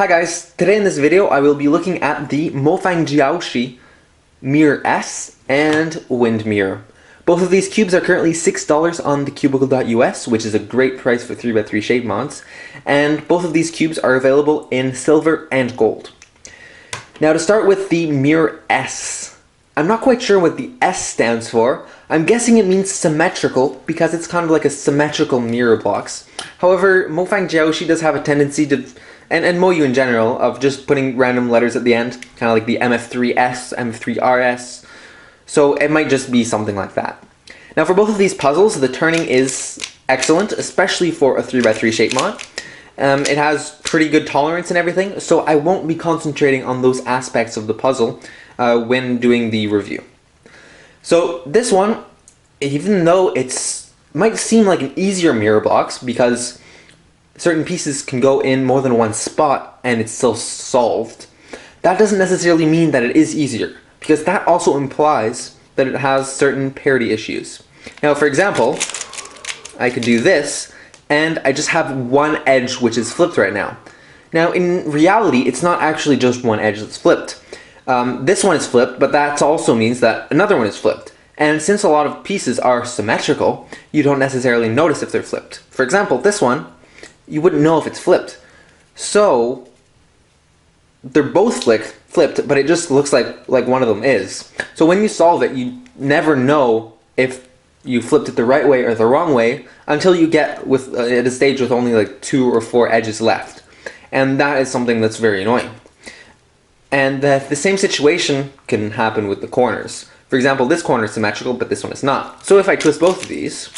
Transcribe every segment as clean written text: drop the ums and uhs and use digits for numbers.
Hi guys, today in this video I will be looking at the MoFang Jiaoshi Mirror S and Windmirror. Both of these cubes are currently $6 on thecubicle.us, which is a great price for 3x3 shape mods, and both of these cubes are available in silver and gold. Now to start with the Mirror S. I'm not quite sure what the S stands for. I'm guessing it means symmetrical because it's kind of like a symmetrical mirror box. However, MoFang Jiaoshi does have a tendency to, and MoYu in general, of just putting random letters at the end, kind of like the MF3S, MF3RS, so it might just be something like that. Now for both of these puzzles, the turning is excellent, especially for a 3x3 shape mod. It has pretty good tolerance and everything, so I won't be concentrating on those aspects of the puzzle when doing the review. So this one, even though it's might seem like an easier mirror box because certain pieces can go in more than one spot and it's still solved, that doesn't necessarily mean that it is easier, because that also implies that it has certain parity issues. Now for example, I could do this and I just have one edge which is flipped right now. Now in reality it's not actually just one edge that's flipped. This one is flipped, but that also means that another one is flipped. And since a lot of pieces are symmetrical, you don't necessarily notice if they're flipped. For example, this one, you wouldn't know if it's flipped. So they're both flipped, but it just looks like one of them is. So when you solve it, you never know if you flipped it the right way or the wrong way until you get at a stage with only like 2 or 4 edges left. And that is something that's very annoying. And the same situation can happen with the corners. For example, this corner is symmetrical, but this one is not. So if I twist both of these,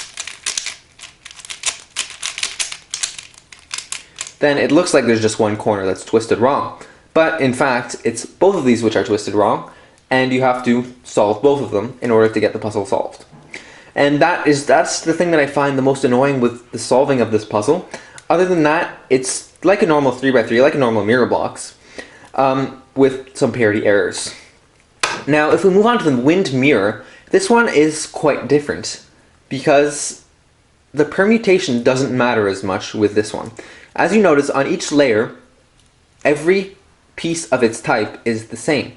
then it looks like there's just one corner that's twisted wrong. But in fact, it's both of these which are twisted wrong, and you have to solve both of them in order to get the puzzle solved. And that's the thing that I find the most annoying with the solving of this puzzle. Other than that, it's like a normal 3x3, like a normal mirror box, with some parity errors. Now, if we move on to the Windmirror, this one is quite different because the permutation doesn't matter as much with this one. As you notice, on each layer, every piece of its type is the same.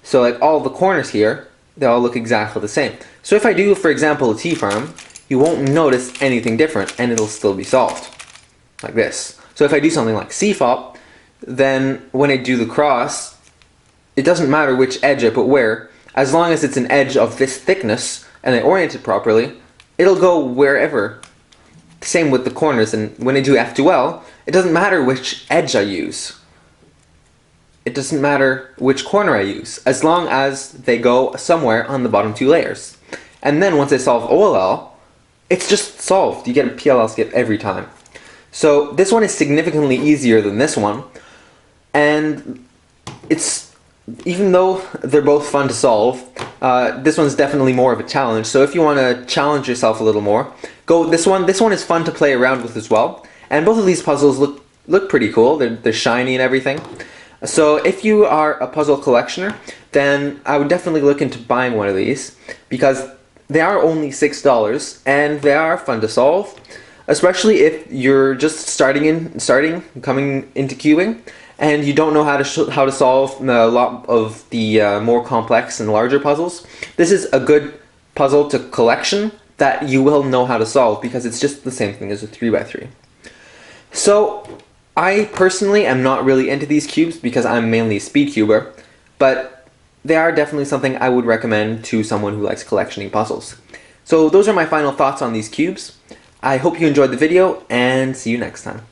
So like all the corners here, they all look exactly the same. So if I do, for example, a T-farm, you won't notice anything different and it'll still be solved. Like this. So if I do something like C-fop, then when I do the cross, it doesn't matter which edge I put where, as long as it's an edge of this thickness and I orient it properly, it'll go wherever. Same with the corners, and when I do F2L, it doesn't matter which edge I use. It doesn't matter which corner I use, as long as they go somewhere on the bottom 2 layers. And then once I solve OLL, it's just solved. You get a PLL skip every time. So this one is significantly easier than this one, and even though they're both fun to solve, this one's definitely more of a challenge. So if you want to challenge yourself a little more, go this one. This one is fun to play around with as well. And both of these puzzles look pretty cool. They're shiny and everything. So if you are a puzzle collectioner, then I would definitely look into buying one of these because they are only $6 and they are fun to solve, especially if you're just coming into cubing, and you don't know how to solve a lot of the more complex and larger puzzles. This is a good puzzle to collection that you will know how to solve because it's just the same thing as a 3x3. So I personally am not really into these cubes because I'm mainly a speed cuber, but they are definitely something I would recommend to someone who likes collectioning puzzles. So those are my final thoughts on these cubes. I hope you enjoyed the video and see you next time.